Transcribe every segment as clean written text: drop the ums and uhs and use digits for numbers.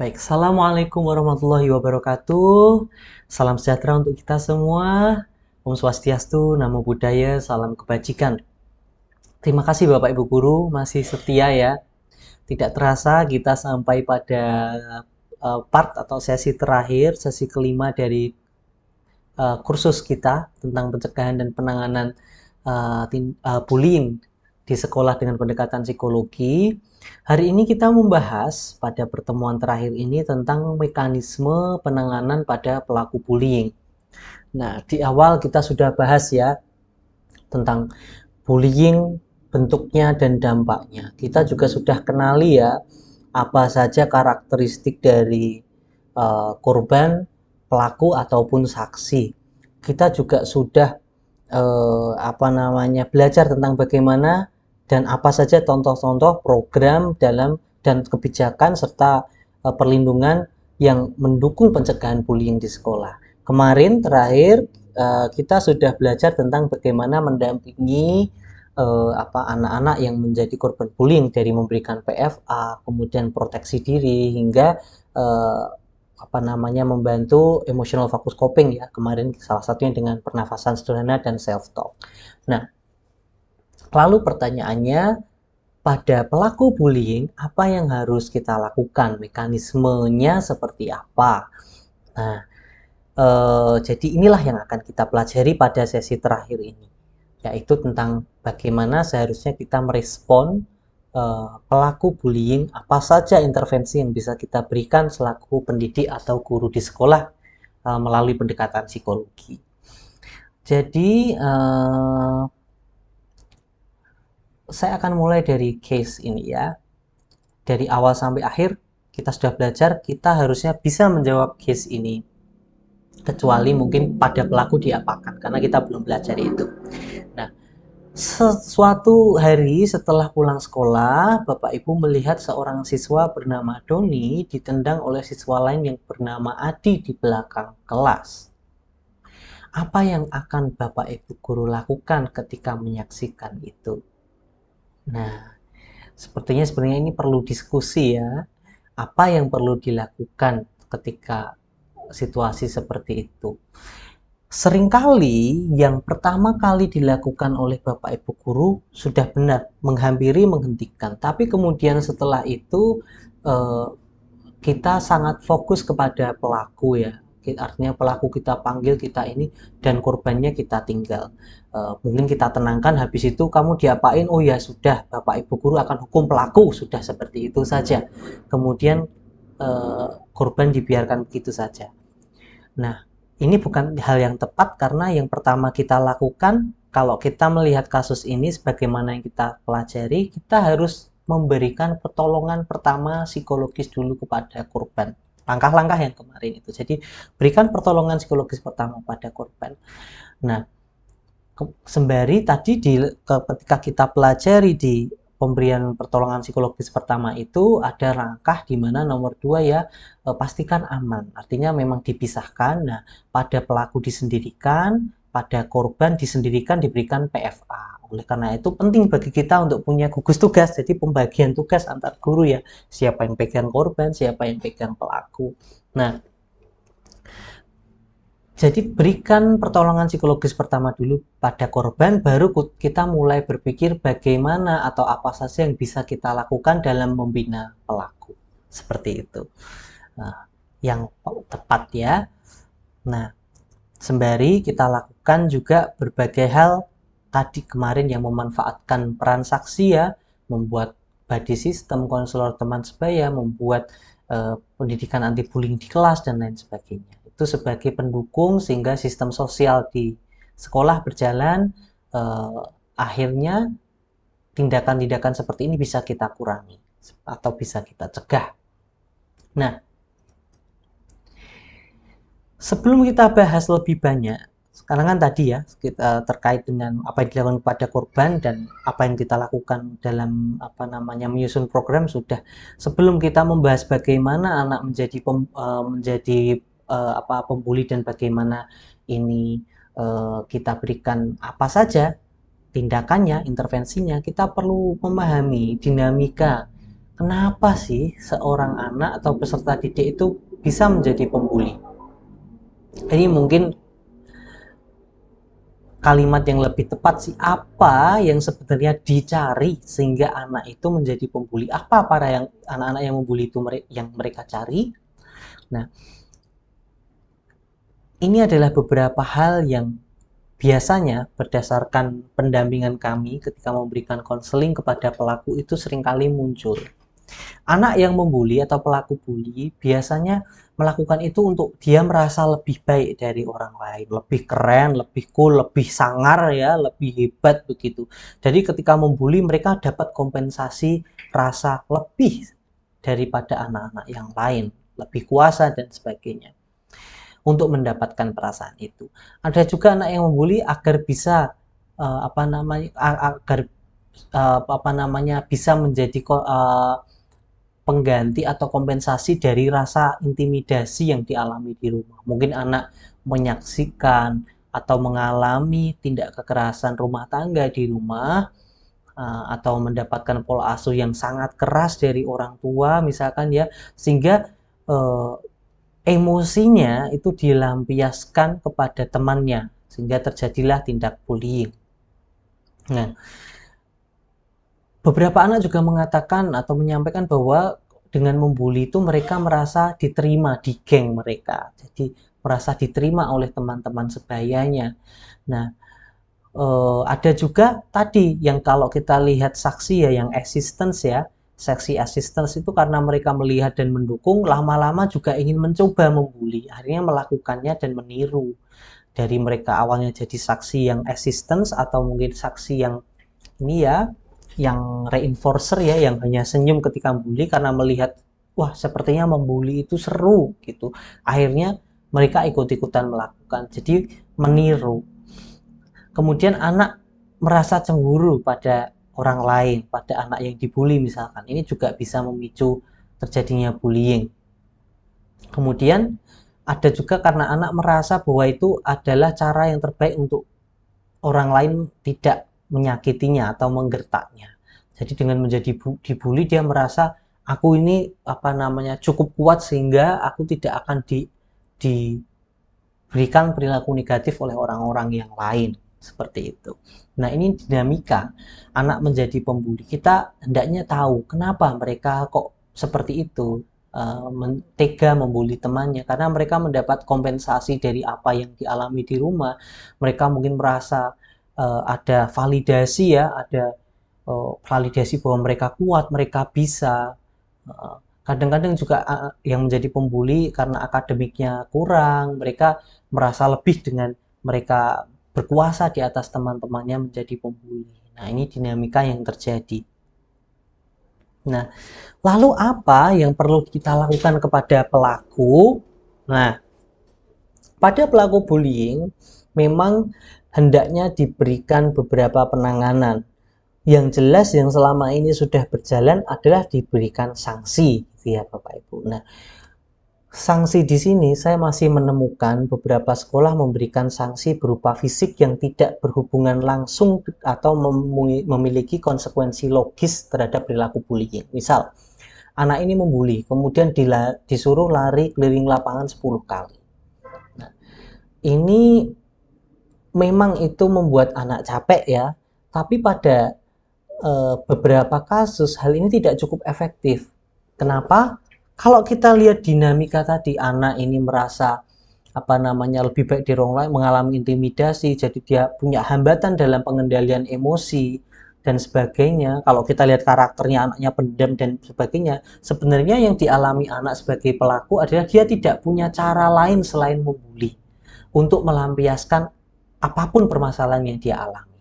Baik, Assalamualaikum warahmatullahi wabarakatuh. Salam sejahtera untuk kita semua. Om Swastiastu, Namo Buddhaya, salam kebajikan. Terima kasih Bapak Ibu Guru, masih setia ya. Tidak terasa kita sampai pada part atau sesi terakhir, sesi kelima dari kursus kita tentang pencegahan dan penanganan bullying di sekolah dengan pendekatan psikologi. Hari ini kita membahas pada pertemuan terakhir ini tentang mekanisme penanganan pada pelaku bullying. Nah, di awal kita sudah bahas ya tentang bullying, bentuknya dan dampaknya. Kita juga sudah kenali ya apa saja karakteristik dari korban, pelaku ataupun saksi. Kita juga sudah belajar tentang bagaimana dan apa saja contoh-contoh program dalam dan kebijakan serta perlindungan yang mendukung pencegahan bullying di sekolah. Kemarin terakhir kita sudah belajar tentang bagaimana mendampingi anak-anak yang menjadi korban bullying dari memberikan PFA, kemudian proteksi diri hingga membantu emotional focus coping ya, kemarin salah satunya dengan pernafasan sederhana dan self talk. Nah, lalu pertanyaannya, pada pelaku bullying apa yang harus kita lakukan, mekanismenya seperti apa? Nah, jadi inilah yang akan kita pelajari pada sesi terakhir ini, yaitu tentang bagaimana seharusnya kita merespon pelaku bullying, apa saja intervensi yang bisa kita berikan selaku pendidik atau guru di sekolah melalui pendekatan psikologi. Jadi saya akan mulai dari case ini ya. Dari awal sampai akhir kita sudah belajar, kita harusnya bisa menjawab case ini. Kecuali mungkin pada pelaku diapakan, karena kita belum belajar itu. Nah, suatu hari setelah pulang sekolah, Bapak Ibu melihat seorang siswa bernama Doni ditendang oleh siswa lain yang bernama Adi di belakang kelas. Apa yang akan Bapak Ibu guru lakukan ketika menyaksikan itu? Nah, sebenarnya ini perlu diskusi ya. Apa yang perlu dilakukan ketika situasi seperti itu? Seringkali yang pertama kali dilakukan oleh Bapak Ibu guru sudah benar, menghampiri, menghentikan. Tapi kemudian setelah itu kita sangat fokus kepada pelaku ya. Artinya pelaku kita panggil, kita ini, dan korbannya kita tinggal. Mungkin kita tenangkan, habis itu kamu diapain? Oh ya sudah, Bapak Ibu guru akan hukum pelaku, sudah seperti itu saja. Kemudian korban dibiarkan begitu saja. Nah, ini bukan hal yang tepat karena yang pertama kita lakukan, kalau kita melihat kasus ini sebagaimana yang kita pelajari, kita harus memberikan pertolongan pertama psikologis dulu kepada korban. Langkah-langkah yang kemarin itu. Jadi, berikan pertolongan psikologis pertama pada korban. Nah, sembari tadi ketika kita pelajari di pemberian pertolongan psikologis pertama itu ada langkah di mana nomor 2 ya, pastikan aman. Artinya memang dipisahkan. Nah, pada pelaku disendirikan, pada korban disendirikan, diberikan PFA. Oleh karena itu penting bagi kita untuk punya gugus tugas, jadi pembagian tugas antar guru ya. Siapa yang pegang korban, siapa yang pegang pelaku. Nah, jadi berikan pertolongan psikologis pertama dulu pada korban, baru kita mulai berpikir bagaimana atau apa saja yang bisa kita lakukan dalam membina pelaku. Seperti itu. Nah, yang tepat ya. Nah, sembari kita lakukan juga berbagai hal tadi kemarin yang memanfaatkan peran saksi ya, membuat body system, konselor teman sebaya, membuat pendidikan anti bullying di kelas dan lain sebagainya. Itu sebagai pendukung sehingga sistem sosial di sekolah berjalan, akhirnya tindakan-tindakan seperti ini bisa kita kurangi atau bisa kita cegah. Nah, sebelum kita bahas lebih banyak, sekarang kan tadi ya kita terkait dengan apa yang dilakukan kepada korban dan apa yang kita lakukan dalam menyusun program sudah. Sebelum kita membahas bagaimana anak menjadi pembuli dan bagaimana ini kita berikan apa saja tindakannya, intervensinya, kita perlu memahami dinamika kenapa sih seorang anak atau peserta didik itu bisa menjadi pembuli? Ini mungkin kalimat yang lebih tepat sih, apa yang sebenarnya dicari sehingga anak itu menjadi pembuli? Apa para yang anak-anak yang membuli itu yang mereka cari? Nah, ini adalah beberapa hal yang biasanya berdasarkan pendampingan kami ketika memberikan konseling kepada pelaku itu seringkali muncul. Anak yang membuli atau pelaku bully biasanya melakukan itu untuk dia merasa lebih baik dari orang lain, lebih keren, lebih cool, lebih sangar ya, lebih hebat begitu. Jadi ketika membuli mereka dapat kompensasi rasa lebih daripada anak-anak yang lain, lebih kuasa dan sebagainya untuk mendapatkan perasaan itu. Ada juga anak yang membuli agar bisa bisa menjadi pengganti atau kompensasi dari rasa intimidasi yang dialami di rumah. Mungkin anak menyaksikan atau mengalami tindak kekerasan rumah tangga di rumah, atau mendapatkan pola asuh yang sangat keras dari orang tua misalkan ya, sehingga emosinya itu dilampiaskan kepada temannya sehingga terjadilah tindak bullying. Nah, beberapa anak juga mengatakan atau menyampaikan bahwa dengan membuli itu mereka merasa diterima di geng mereka. Jadi merasa diterima oleh teman-teman sebayanya. Nah, ada juga tadi yang kalau kita lihat saksi ya, yang assistance ya, seksi assistance itu karena mereka melihat dan mendukung, lama-lama juga ingin mencoba membuli, akhirnya melakukannya dan meniru. Dari mereka awalnya jadi saksi yang assistance atau mungkin saksi yang ini ya, yang reinforcer ya, yang hanya senyum ketika membuli karena melihat wah sepertinya membuli itu seru gitu. Akhirnya mereka ikut-ikutan melakukan, jadi meniru. Kemudian anak merasa cemburu pada orang lain, pada anak yang dibully misalkan. Ini juga bisa memicu terjadinya bullying. Kemudian ada juga karena anak merasa bahwa itu adalah cara yang terbaik untuk orang lain tidak menyakitinya atau menggertaknya. Jadi dengan menjadi dibully dia merasa aku ini cukup kuat sehingga aku tidak akan diberikan perilaku negatif oleh orang-orang yang lain. Seperti itu. Nah, ini dinamika anak menjadi pembuli. Kita hendaknya tahu kenapa mereka kok seperti itu, tega membuli temannya, karena mereka mendapat kompensasi dari apa yang dialami di rumah. Mereka mungkin merasa ada validasi ya, ada validasi bahwa mereka kuat, mereka bisa. Kadang-kadang juga yang menjadi pembuli karena akademiknya kurang, mereka merasa lebih dengan mereka berkuasa di atas teman-temannya menjadi pembuli. Nah, ini dinamika yang terjadi. Nah, lalu apa yang perlu kita lakukan kepada pelaku? Nah, pada pelaku bullying memang hendaknya diberikan beberapa penanganan. Yang jelas yang selama ini sudah berjalan adalah diberikan sanksi, gitu ya Bapak Ibu. Nah, sanksi di sini saya masih menemukan beberapa sekolah memberikan sanksi berupa fisik yang tidak berhubungan langsung atau memiliki konsekuensi logis terhadap perilaku bullying. Misal, anak ini membuli, kemudian disuruh lari keliling lapangan 10 kali. Nah, ini memang itu membuat anak capek ya, tapi pada beberapa kasus hal ini tidak cukup efektif. Kenapa? Kalau kita lihat dinamika tadi, anak ini merasa lebih baik di orang lain, mengalami intimidasi, jadi dia punya hambatan dalam pengendalian emosi dan sebagainya. Kalau kita lihat karakternya, anaknya pendam dan sebagainya, sebenarnya yang dialami anak sebagai pelaku adalah dia tidak punya cara lain selain membuli untuk melampiaskan apapun permasalahan yang dia alami.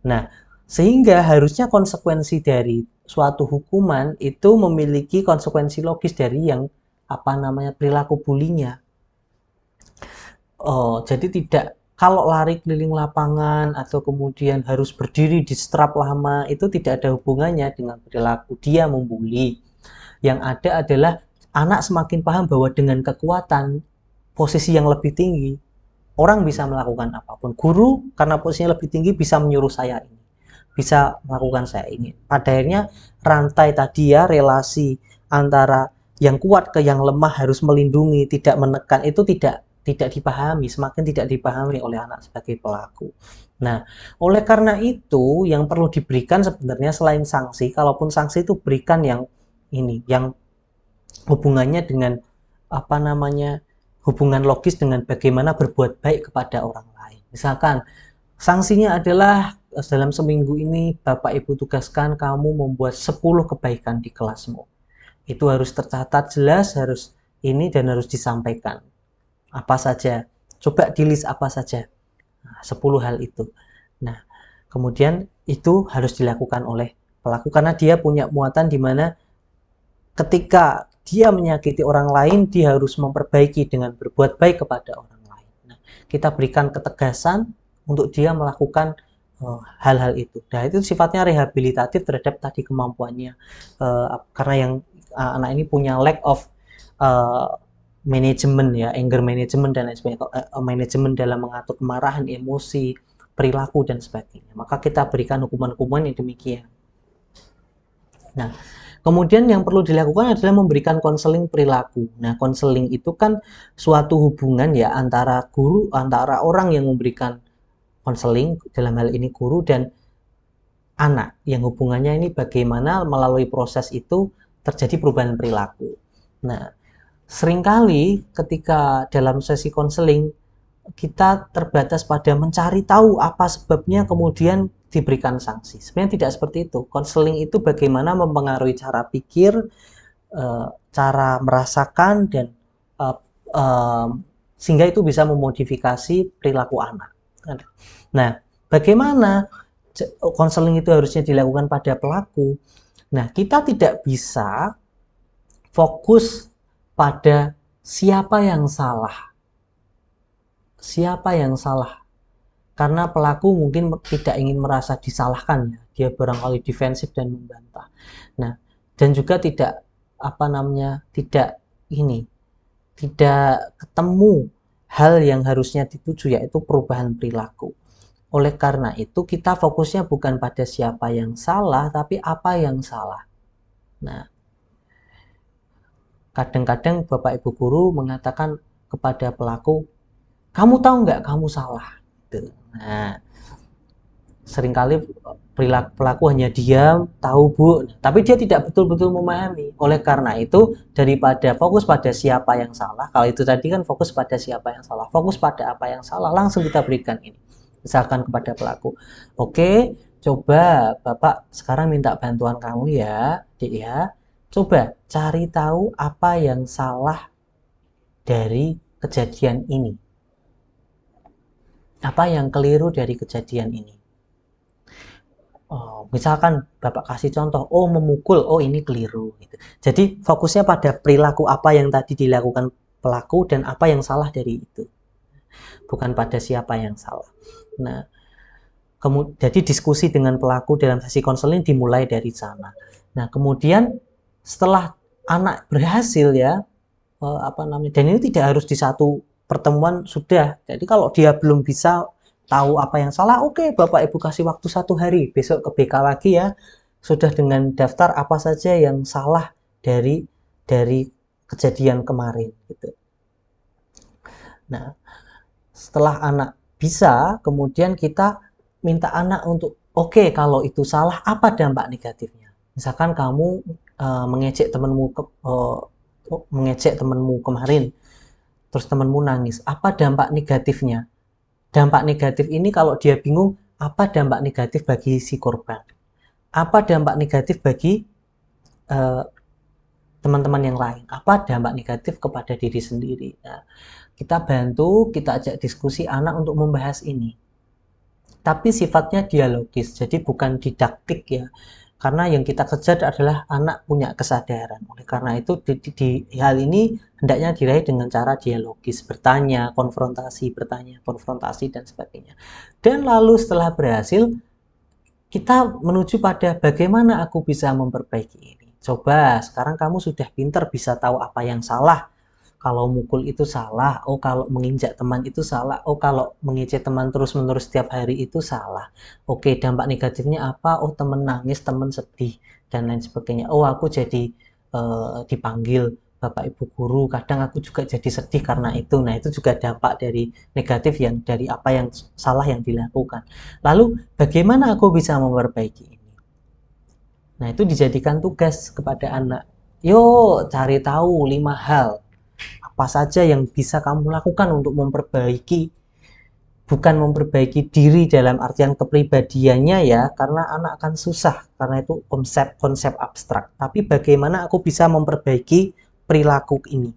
Nah, sehingga harusnya konsekuensi dari suatu hukuman itu memiliki konsekuensi logis dari yang perilaku bulinya. Jadi tidak, kalau lari keliling lapangan atau kemudian harus berdiri di strap lama itu tidak ada hubungannya dengan perilaku dia membuli. Yang ada adalah anak semakin paham bahwa dengan kekuatan posisi yang lebih tinggi orang bisa melakukan apapun. Guru karena posisinya lebih tinggi bisa menyuruh saya ini. bisa melakukan saya ingin. Pada akhirnya rantai tadi ya, relasi antara yang kuat ke yang lemah, harus melindungi, tidak menekan, itu tidak dipahami, semakin tidak dipahami oleh anak sebagai pelaku. Nah, oleh karena itu yang perlu diberikan sebenarnya selain sanksi, kalaupun sanksi itu berikan yang ini, yang hubungannya dengan apa namanya, hubungan logis dengan bagaimana berbuat baik kepada orang lain. Misalkan sanksinya adalah dalam seminggu ini Bapak Ibu tugaskan kamu membuat 10 kebaikan di kelasmu. Itu harus tercatat jelas, harus ini dan harus disampaikan. Apa saja? Coba di list apa saja. Nah, 10 hal itu. Nah, kemudian itu harus dilakukan oleh pelaku karena dia punya muatan di mana ketika dia menyakiti orang lain, dia harus memperbaiki dengan berbuat baik kepada orang lain. Nah, kita berikan ketegasan untuk dia melakukan hal-hal itu. Nah, itu sifatnya rehabilitatif terhadap tadi kemampuannya. Karena yang anak ini punya lack of manajemen ya, anger management dan lain sebagainya, manajemen dalam mengatur kemarahan, emosi, perilaku dan sebagainya. Maka kita berikan hukuman-hukuman yang demikian. Nah, kemudian yang perlu dilakukan adalah memberikan konseling perilaku. Nah, konseling itu kan suatu hubungan ya antara guru, antara orang yang memberikan konseling, dalam hal ini guru, dan anak, yang hubungannya ini bagaimana melalui proses itu terjadi perubahan perilaku. Nah, seringkali ketika dalam sesi konseling kita terbatas pada mencari tahu apa sebabnya kemudian diberikan sanksi. Sebenarnya tidak seperti itu. Konseling itu bagaimana mempengaruhi cara pikir, cara merasakan, dan sehingga itu bisa memodifikasi perilaku anak. Nah, bagaimana konseling itu harusnya dilakukan pada pelaku? Nah, kita tidak bisa fokus pada siapa yang salah. Siapa yang salah? Karena pelaku mungkin tidak ingin merasa disalahkan, dia barangkali defensif dan membantah. Nah, dan juga tidak tidak ketemu hal yang harusnya dituju, yaitu perubahan perilaku. Oleh karena itu kita fokusnya bukan pada siapa yang salah, tapi apa yang salah. Nah, kadang-kadang Bapak Ibu guru mengatakan kepada pelaku, kamu tahu nggak kamu salah? Nah, seringkali pelaku hanya diam, tahu Bu, tapi dia tidak betul-betul memahami. Oleh karena itu, daripada fokus pada siapa yang salah, kalau itu tadi kan fokus pada siapa yang salah, fokus pada apa yang salah, langsung kita berikan ini. Misalkan kepada pelaku, oke, coba Bapak sekarang minta bantuan kamu ya, Dik ya. Coba cari tahu apa yang salah dari kejadian ini. Apa yang keliru dari kejadian ini? Misalkan Bapak kasih contoh, memukul, ini keliru. Gitu. Jadi fokusnya pada perilaku apa yang tadi dilakukan pelaku dan apa yang salah dari itu. Bukan pada siapa yang salah. Nah, jadi diskusi dengan pelaku dalam sesi konseling dimulai dari sana. Nah, kemudian setelah anak berhasil ya, dan ini tidak harus di satu pertemuan sudah. Jadi kalau dia belum bisa tahu apa yang salah, oke, Bapak Ibu kasih waktu 1 hari, besok ke BK lagi ya, sudah dengan daftar apa saja yang salah dari kejadian kemarin gitu. Nah, setelah anak bisa, kemudian kita minta anak untuk kalau itu salah, apa dampak negatifnya? Misalkan kamu mengejek temanmu kemarin, terus temanmu nangis, apa dampak negatifnya? Dampak negatif ini kalau dia bingung, apa dampak negatif bagi si korban? Apa dampak negatif bagi teman-teman yang lain? Apa dampak negatif kepada diri sendiri? Nah, kita bantu, kita ajak diskusi anak untuk membahas ini. Tapi sifatnya dialogis, jadi bukan didaktik ya. Karena yang kita kejar adalah anak punya kesadaran. Oleh karena itu di hal ini hendaknya diraih dengan cara dialogis, bertanya, konfrontasi dan sebagainya. Dan lalu setelah berhasil, kita menuju pada bagaimana aku bisa memperbaiki ini. Coba sekarang kamu sudah pintar, bisa tahu apa yang salah. kalau mukul itu salah, oh kalau menginjak teman itu salah, oh kalau mengejek teman terus-menerus setiap hari itu salah. Oke, dampak negatifnya apa? Oh teman nangis, teman sedih, dan lain sebagainya. Oh aku jadi dipanggil Bapak Ibu guru, kadang aku juga jadi sedih karena itu. Nah itu juga dampak dari negatif yang dari apa yang salah yang dilakukan. Lalu bagaimana aku bisa memperbaiki ini? Nah itu dijadikan tugas kepada anak. Yuk cari tahu 5 hal apa saja yang bisa kamu lakukan untuk memperbaiki, bukan memperbaiki diri dalam artian kepribadiannya ya, karena anak akan susah karena itu konsep-konsep abstrak, tapi bagaimana aku bisa memperbaiki perilaku ini.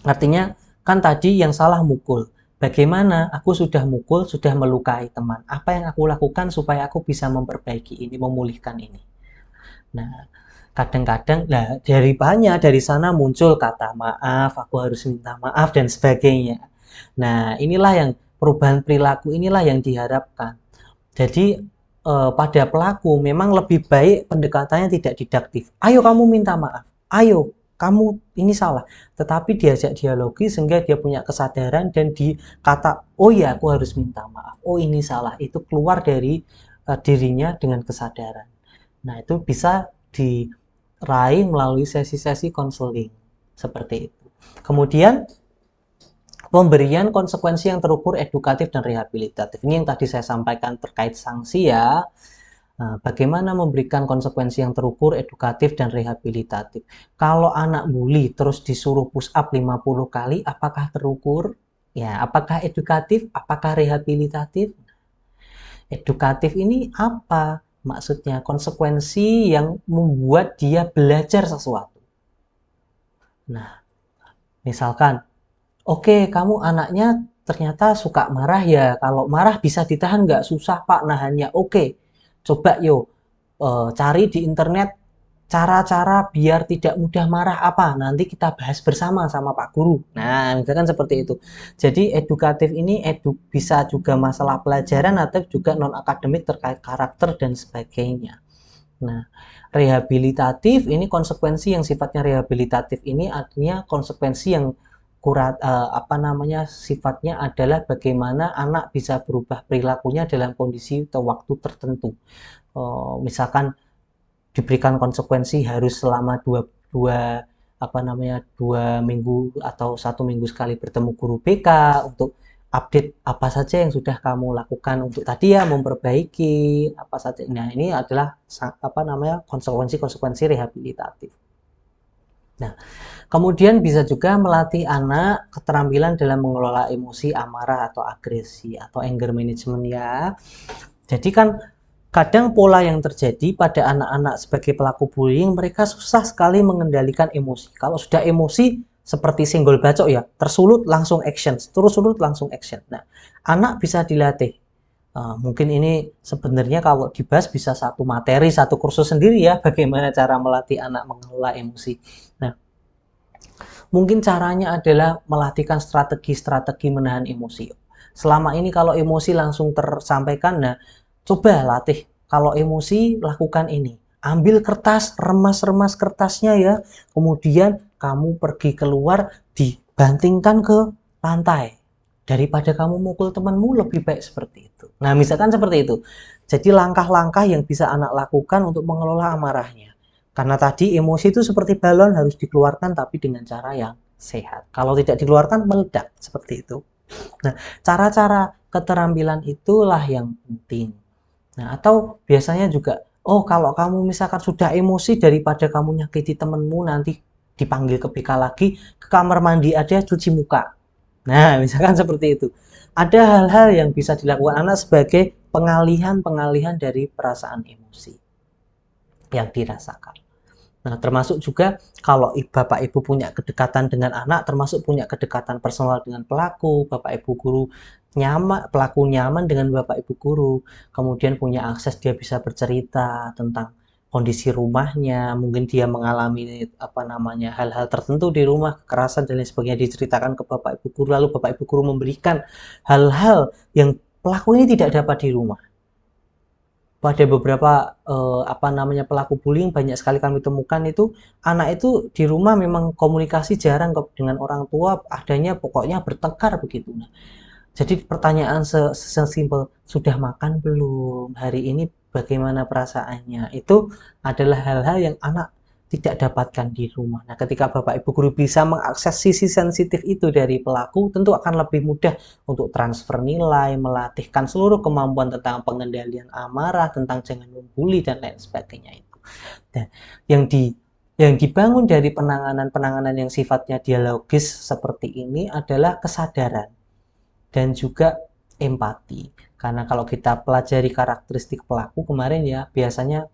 Artinya kan tadi yang salah mukul, bagaimana aku sudah mukul, sudah melukai teman, apa yang aku lakukan supaya aku bisa memperbaiki ini, memulihkan ini. Nah, kadang-kadang dari sana muncul kata maaf, aku harus minta maaf dan sebagainya. Nah, inilah yang perubahan perilaku inilah yang diharapkan. Jadi pada pelaku memang lebih baik pendekatannya tidak didaktif. Ayo kamu minta maaf. Ayo kamu ini salah. Tetapi diajak dialogi sehingga dia punya kesadaran dan dikata, oh ya aku harus minta maaf. Oh ini salah. Itu keluar dari dirinya dengan kesadaran. Nah, itu bisa diraih melalui sesi-sesi konseling seperti itu. Kemudian pemberian konsekuensi yang terukur, edukatif dan rehabilitatif. Ini yang tadi saya sampaikan terkait sanksi ya. Nah, bagaimana memberikan konsekuensi yang terukur, edukatif dan rehabilitatif. Kalau anak bully terus disuruh push up 50 kali, apakah terukur? Ya, apakah edukatif? Apakah rehabilitatif? Edukatif ini apa? Maksudnya konsekuensi yang membuat dia belajar sesuatu. Nah, misalkan, oke, kamu anaknya ternyata suka marah ya. Kalau marah bisa ditahan nggak? Susah Pak nahannya. Oke, coba yuk cari di internet cara-cara biar tidak mudah marah apa. Nanti kita bahas bersama sama Pak Guru. Nah, misalkan seperti itu. Jadi edukatif ini bisa juga masalah pelajaran atau juga non akademik terkait karakter dan sebagainya. Nah, rehabilitatif ini konsekuensi yang sifatnya rehabilitatif ini artinya konsekuensi yang apa namanya sifatnya adalah bagaimana anak bisa berubah perilakunya dalam kondisi atau waktu tertentu. Misalkan diberikan konsekuensi harus selama dua apa namanya 2 minggu atau 1 minggu sekali bertemu guru BK untuk update apa saja yang sudah kamu lakukan untuk tadi ya memperbaiki apa saja. Nah ini adalah apa namanya konsekuensi rehabilitatif. Nah, kemudian bisa juga melatih anak keterampilan dalam mengelola emosi amarah atau agresi atau anger management ya. Jadi kan kadang pola yang terjadi pada anak-anak sebagai pelaku bullying, mereka susah sekali mengendalikan emosi. Kalau sudah emosi, seperti senggol bacok ya, tersulut langsung action, tersulut langsung action. Nah, anak bisa dilatih. Mungkin ini sebenarnya kalau dibahas bisa satu materi, satu kursus sendiri ya, bagaimana cara melatih anak mengelola emosi. Nah, mungkin caranya adalah melatihkan strategi-strategi menahan emosi. Selama ini kalau emosi langsung tersampaikan, nah coba latih. Kalau emosi lakukan ini. Ambil kertas, remas-remas kertasnya ya. Kemudian kamu pergi keluar, dibantingkan ke lantai. Daripada kamu mukul temanmu, lebih baik seperti itu. Nah, misalkan seperti itu. Jadi langkah-langkah yang bisa anak lakukan untuk mengelola amarahnya. Karena tadi emosi itu seperti balon harus dikeluarkan tapi dengan cara yang sehat. Kalau tidak dikeluarkan meledak seperti itu. Nah, cara-cara keterampilan itulah yang penting. Nah, atau biasanya juga, oh kalau kamu misalkan sudah emosi daripada kamu nyakiti temenmu nanti dipanggil ke BK lagi, ke kamar mandi aja cuci muka. Nah, misalkan seperti itu. Ada hal-hal yang bisa dilakukan anak sebagai pengalihan-pengalihan dari perasaan emosi yang dirasakan. Nah, termasuk juga kalau Bapak Ibu punya kedekatan dengan anak, termasuk punya kedekatan personal dengan pelaku, Bapak Ibu guru nyaman, pelaku nyaman dengan Bapak Ibu guru, kemudian punya akses dia bisa bercerita tentang kondisi rumahnya, mungkin dia mengalami apa namanya hal-hal tertentu di rumah, kekerasan dan lain sebagainya diceritakan ke Bapak Ibu guru, lalu Bapak Ibu guru memberikan hal-hal yang pelaku ini tidak dapat di rumah. pada beberapa pelaku bullying banyak sekali kami temukan itu anak itu di rumah memang komunikasi jarang dengan orang tua, adanya pokoknya bertengkar begitu. Nah, jadi pertanyaan sesimpel sudah makan belum? Hari ini bagaimana perasaannya? Itu adalah hal-hal yang anak tidak dapatkan di rumah. Nah, ketika Bapak Ibu guru bisa mengakses sisi sensitif itu dari pelaku, tentu akan lebih mudah untuk transfer nilai, melatihkan seluruh kemampuan tentang pengendalian amarah, tentang jangan membuli dan lain sebagainya itu. Dan yang di yang dibangun dari penanganan-penanganan yang sifatnya dialogis seperti ini adalah kesadaran dan juga empati. Karena kalau kita pelajari karakteristik pelaku kemarin ya, biasanya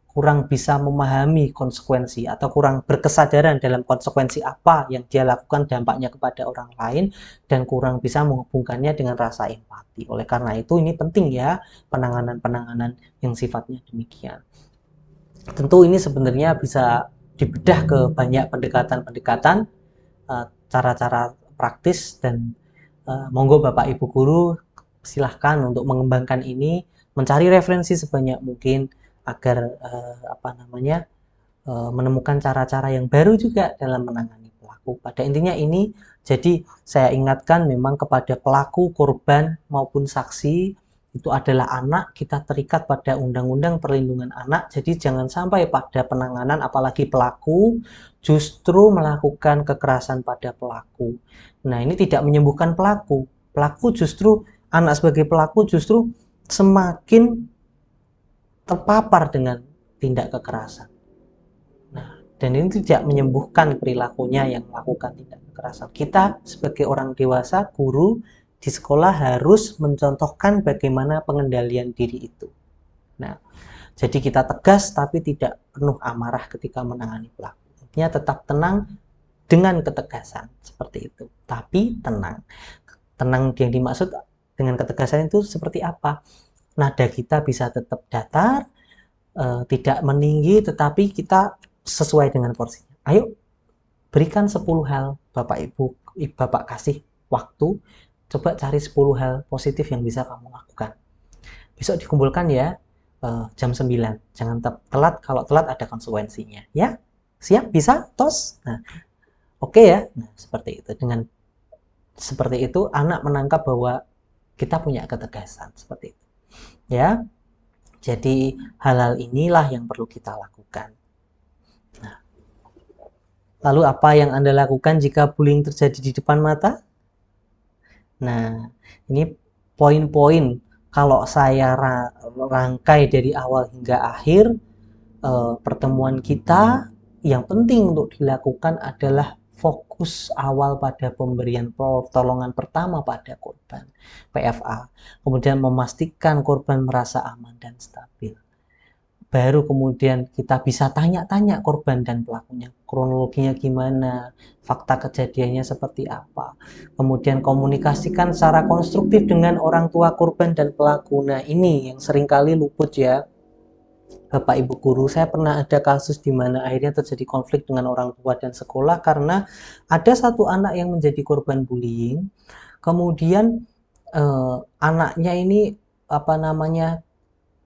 kurang bisa memahami konsekuensi atau kurang berkesadaran dalam konsekuensi apa yang dia lakukan dampaknya kepada orang lain dan kurang bisa menghubungkannya dengan rasa empati. Oleh karena itu ini penting ya penanganan-penanganan yang sifatnya demikian. Tentu ini sebenarnya bisa dibedah ke banyak pendekatan-pendekatan, cara-cara praktis dan monggo Bapak Ibu guru silahkan untuk mengembangkan ini, mencari referensi sebanyak mungkin agar menemukan cara-cara yang baru juga dalam menangani pelaku. Pada intinya ini, jadi saya ingatkan memang kepada pelaku, korban maupun saksi itu adalah anak, kita terikat pada Undang-Undang Perlindungan Anak, jadi jangan sampai pada penanganan apalagi pelaku justru melakukan kekerasan pada pelaku. Nah, ini tidak menyembuhkan pelaku. Pelaku justru, anak sebagai pelaku justru semakin terpapar dengan tindak kekerasan. Nah, dan ini tidak menyembuhkan perilakunya yang melakukan tindak kekerasan. Kita sebagai orang dewasa, guru di sekolah harus mencontohkan bagaimana pengendalian diri itu. Nah, jadi kita tegas tapi tidak penuh amarah ketika menangani pelaku. Artinya tetap tenang dengan ketegasan seperti itu. Tapi tenang. Tenang yang dimaksud dengan ketegasan itu seperti apa? Nada kita bisa tetap datar, tidak meninggi, tetapi kita sesuai dengan porsinya. Ayo berikan 10 hal, Bapak Ibu, Bapak kasih waktu, coba cari 10 hal positif yang bisa kamu lakukan. Besok dikumpulkan ya, jam 9. Jangan telat, kalau telat ada konsekuensinya. Ya, siap? Bisa? Tos? Nah, oke ya. Nah, seperti itu. Dengan seperti itu, anak menangkap bahwa kita punya ketegasan. Seperti itu. Ya, jadi hal-hal inilah yang perlu kita lakukan. Nah, lalu apa yang Anda lakukan jika bullying terjadi di depan mata? Nah, ini poin-poin kalau saya rangkai dari awal hingga akhir pertemuan kita, yang penting untuk dilakukan adalah fokus awal pada pemberian pertolongan pertama pada korban PFA, kemudian memastikan korban merasa aman dan stabil. Baru kemudian kita bisa tanya-tanya korban dan pelakunya, kronologinya gimana, fakta kejadiannya seperti apa. Kemudian komunikasikan secara konstruktif dengan orang tua korban dan pelaku. Nah, ini yang seringkali luput ya. Bapak Ibu guru, saya pernah ada kasus di mana akhirnya terjadi konflik dengan orang tua dan sekolah karena ada satu anak yang menjadi korban bullying. Kemudian anaknya ini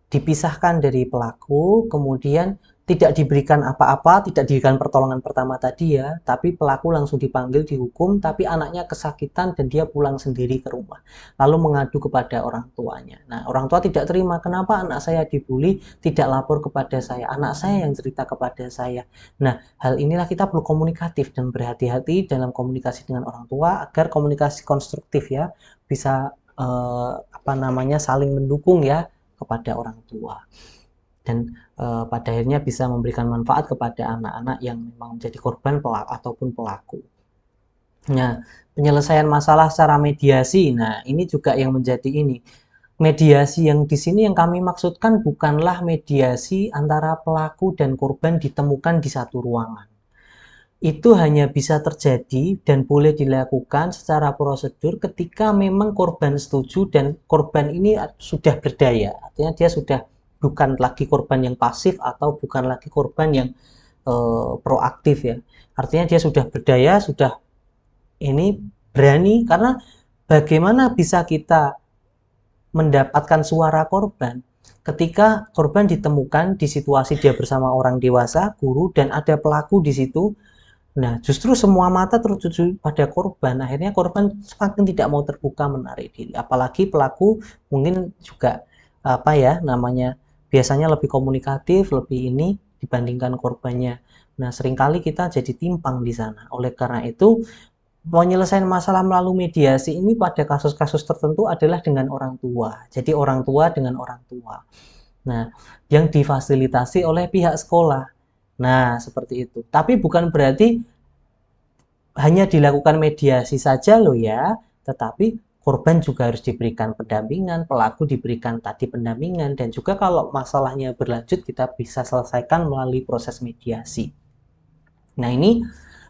dipisahkan dari pelaku, kemudian tidak diberikan apa-apa, tidak diberikan pertolongan pertama tadi ya, tapi pelaku langsung dipanggil, dihukum, tapi anaknya kesakitan dan dia pulang sendiri ke rumah, lalu mengadu kepada orang tuanya. Nah, orang tua tidak terima, kenapa anak saya dibully, tidak lapor kepada saya, anak saya yang cerita kepada saya. Nah, hal inilah kita perlu komunikatif dan berhati-hati dalam komunikasi dengan orang tua, agar komunikasi konstruktif ya, bisa saling mendukung ya, kepada orang tua dan pada akhirnya bisa memberikan manfaat kepada anak-anak yang memang menjadi korban ataupun pelaku. Nah, penyelesaian masalah secara mediasi, nah ini juga yang menjadi ini. Mediasi yang di sini yang kami maksudkan bukanlah mediasi antara pelaku dan korban ditemukan di satu ruangan. Itu hanya bisa terjadi dan boleh dilakukan secara prosedur ketika memang korban setuju dan korban ini sudah berdaya. Artinya dia sudah bukan lagi korban yang pasif atau bukan lagi korban yang proaktif ya. Artinya dia sudah berdaya, sudah ini berani, karena bagaimana bisa kita mendapatkan suara korban ketika korban ditemukan di situasi dia bersama orang dewasa, guru, dan ada pelaku di situ. Nah, justru semua mata tertuju pada korban. Akhirnya korban semakin tidak mau terbuka menarik diri. Apalagi pelaku mungkin juga apa ya namanya biasanya lebih komunikatif, lebih ini dibandingkan korbannya. Nah, seringkali kita jadi timpang di sana. Oleh karena itu, penyelesaian masalah melalui mediasi ini pada kasus-kasus tertentu adalah dengan orang tua. Jadi orang tua dengan orang tua. Nah, yang difasilitasi oleh pihak sekolah. Nah, seperti itu. Tapi bukan berarti hanya dilakukan mediasi saja loh ya, tetapi korban juga harus diberikan pendampingan, pelaku diberikan tadi pendampingan, dan juga kalau masalahnya berlanjut kita bisa selesaikan melalui proses mediasi. Nah, ini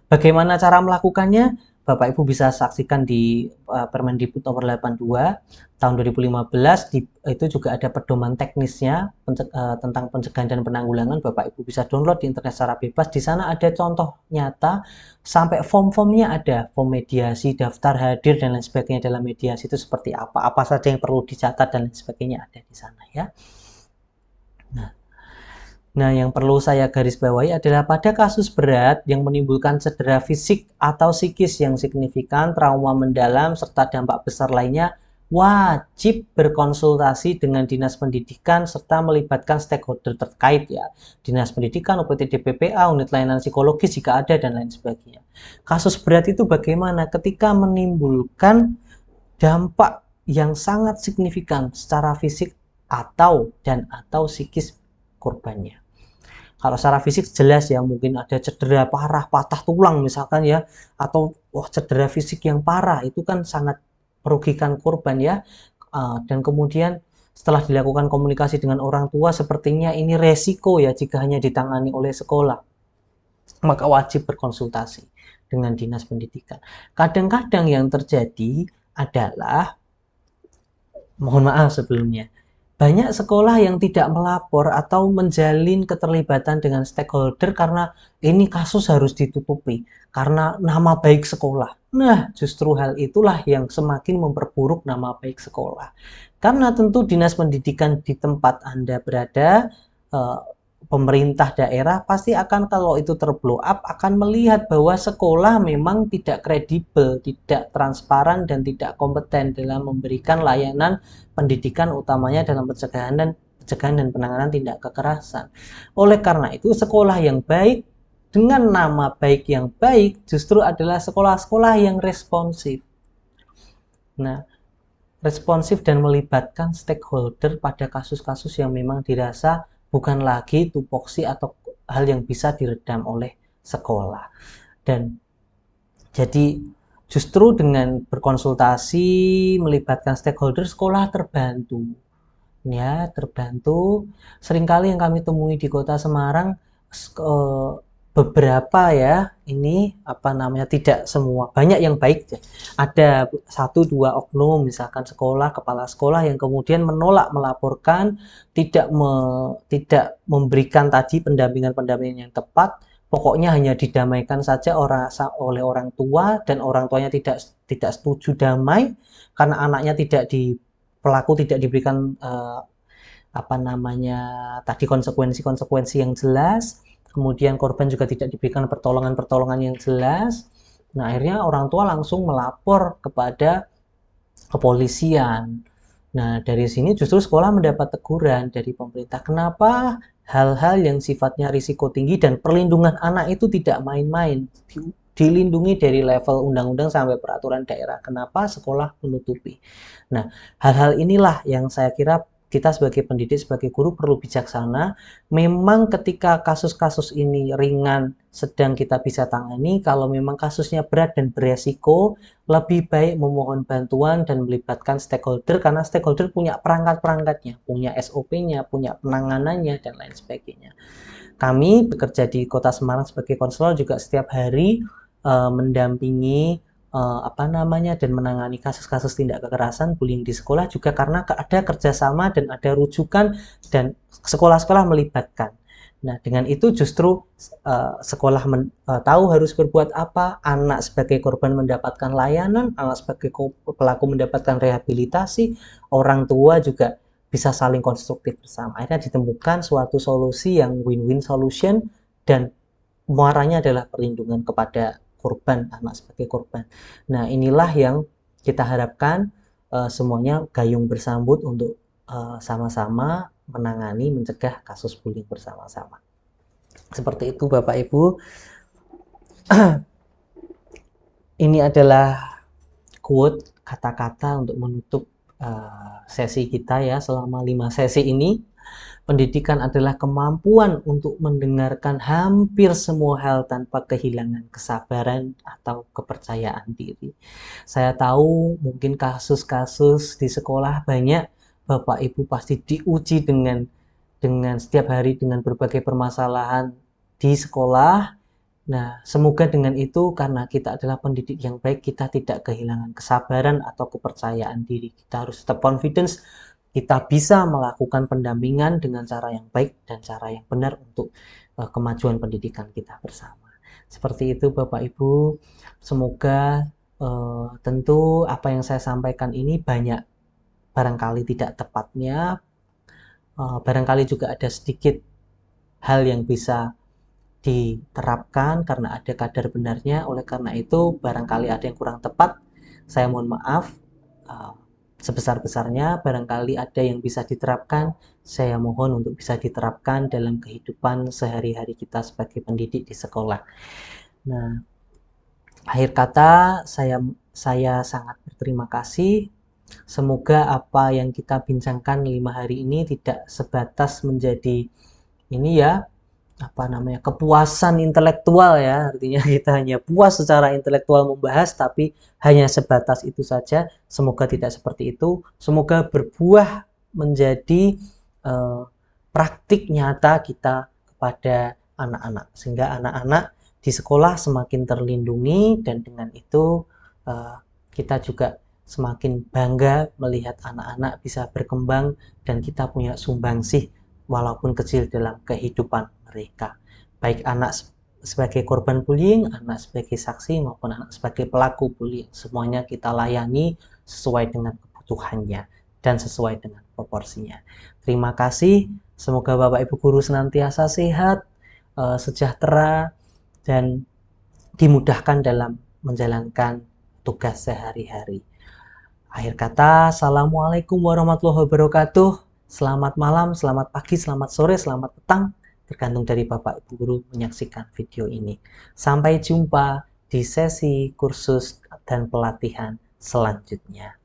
bagaimana cara melakukannya? Bapak Ibu bisa saksikan di Permendikbud nomor 82 tahun 2015 itu juga ada pedoman teknisnya tentang pencegahan dan penanggulangan. Bapak Ibu bisa download di internet secara bebas. Di sana ada contoh nyata sampai form-formnya ada, form mediasi, daftar hadir dan lain sebagainya dalam mediasi itu seperti apa saja yang perlu dicatat dan lain sebagainya ada di sana ya. Nah, yang perlu saya garis bawahi adalah pada kasus berat yang menimbulkan cedera fisik atau psikis yang signifikan, trauma mendalam, serta dampak besar lainnya, wajib berkonsultasi dengan Dinas Pendidikan serta melibatkan stakeholder terkait ya. Dinas Pendidikan, UPT DPPA, unit layanan psikologis jika ada, dan lain sebagainya. Kasus berat itu bagaimana? Ketika menimbulkan dampak yang sangat signifikan secara fisik atau psikis korbannya. Kalau secara fisik jelas ya, mungkin ada cedera parah, patah tulang misalkan ya, atau cedera fisik yang parah, itu kan sangat merugikan korban ya. Dan kemudian setelah dilakukan komunikasi dengan orang tua, sepertinya ini resiko ya jika hanya ditangani oleh sekolah. Maka wajib berkonsultasi dengan Dinas Pendidikan. Kadang-kadang yang terjadi adalah, mohon maaf sebelumnya, banyak sekolah yang tidak melapor atau menjalin keterlibatan dengan stakeholder karena ini kasus harus ditutupi karena nama baik sekolah. Nah, justru hal itulah yang semakin memperburuk nama baik sekolah. Karena tentu Dinas Pendidikan di tempat Anda berada, pemerintah daerah pasti akan, kalau itu terblow up, akan melihat bahwa sekolah memang tidak kredibel, tidak transparan, dan tidak kompeten dalam memberikan layanan pendidikan, utamanya dalam pencegahan dan penanganan tindak kekerasan. Oleh karena itu, sekolah yang baik dengan nama baik yang baik justru adalah sekolah-sekolah yang responsif. Nah, responsif dan melibatkan stakeholder pada kasus-kasus yang memang dirasa bukan lagi tupoksi atau hal yang bisa diredam oleh sekolah. Dan jadi justru dengan berkonsultasi melibatkan stakeholder, sekolah terbantu. Ya, terbantu. Seringkali yang kami temui di Kota Semarang, beberapa ya, ini tidak semua, banyak yang baik ya. Ada 1-2 oknum misalkan sekolah, kepala sekolah yang kemudian menolak melaporkan, tidak memberikan tadi pendampingan yang tepat, pokoknya hanya didamaikan saja oleh orang tua, dan orang tuanya tidak setuju damai karena anaknya pelaku tidak diberikan tadi konsekuensi yang jelas. Kemudian korban juga tidak diberikan pertolongan yang jelas. Nah, akhirnya orang tua langsung melapor kepada kepolisian. Nah, dari sini justru sekolah mendapat teguran dari pemerintah. Kenapa hal-hal yang sifatnya risiko tinggi dan perlindungan anak itu tidak main-main, dilindungi dari level undang-undang sampai peraturan daerah. Kenapa sekolah menutupi? Nah, hal-hal inilah yang saya kira kita sebagai pendidik, sebagai guru perlu bijaksana. Memang ketika kasus-kasus ini ringan, sedang kita bisa tangani. Kalau memang kasusnya berat dan beresiko, lebih baik memohon bantuan dan melibatkan stakeholder, karena stakeholder punya perangkat-perangkatnya, punya SOP-nya, punya penanganannya, dan lain sebagainya. Kami bekerja di Kota Semarang sebagai konselor juga setiap hari mendampingi dan menangani kasus-kasus tindak kekerasan, bullying di sekolah, juga karena ada kerjasama dan ada rujukan dan sekolah-sekolah melibatkan. Nah, dengan itu justru sekolah tahu harus berbuat apa, anak sebagai korban mendapatkan layanan, anak sebagai pelaku mendapatkan rehabilitasi, orang tua juga bisa saling konstruktif bersama. Akhirnya ditemukan suatu solusi yang win-win solution, dan muaranya adalah perlindungan kepada korban, anak sebagai korban. Nah, inilah yang kita harapkan semuanya gayung bersambut untuk sama-sama menangani, mencegah kasus bullying bersama-sama. Seperti itu Bapak Ibu. Ini adalah quote, kata-kata untuk menutup sesi kita ya selama 5 sesi ini. Pendidikan adalah kemampuan untuk mendengarkan hampir semua hal tanpa kehilangan kesabaran atau kepercayaan diri. Saya tahu mungkin kasus-kasus di sekolah banyak, Bapak Ibu pasti diuji dengan setiap hari dengan berbagai permasalahan di sekolah. Nah, semoga dengan itu, karena kita adalah pendidik yang baik, kita tidak kehilangan kesabaran atau kepercayaan diri. Kita harus tetap confidence, kita bisa melakukan pendampingan dengan cara yang baik dan cara yang benar untuk kemajuan pendidikan kita bersama. Seperti itu Bapak Ibu. Semoga tentu apa yang saya sampaikan ini banyak barangkali tidak tepatnya, barangkali juga ada sedikit hal yang bisa diterapkan karena ada kadar benarnya. Oleh karena itu barangkali ada yang kurang tepat, saya mohon maaf sebesar-besarnya. Barangkali ada yang bisa diterapkan, saya mohon untuk bisa diterapkan dalam kehidupan sehari-hari kita sebagai pendidik di sekolah. Nah, akhir kata saya sangat berterima kasih. Semoga apa yang kita bincangkan 5 hari ini tidak sebatas menjadi ini ya, kepuasan intelektual ya, artinya kita hanya puas secara intelektual membahas tapi hanya sebatas itu saja. Semoga tidak seperti itu, semoga berbuah menjadi praktik nyata kita kepada anak-anak, sehingga anak-anak di sekolah semakin terlindungi, dan dengan itu kita juga semakin bangga melihat anak-anak bisa berkembang dan kita punya sumbangsih walaupun kecil dalam kehidupan mereka, baik anak sebagai korban bullying, anak sebagai saksi, maupun anak sebagai pelaku bullying. Semuanya kita layani sesuai dengan kebutuhannya dan sesuai dengan proporsinya. Terima kasih. Semoga Bapak Ibu guru senantiasa sehat, sejahtera, dan dimudahkan dalam menjalankan tugas sehari-hari. Akhir kata, Assalamualaikum warahmatullahi wabarakatuh. Selamat malam, selamat pagi, selamat sore, selamat petang, tergantung dari Bapak Ibu guru menyaksikan video ini. Sampai jumpa di sesi kursus dan pelatihan selanjutnya.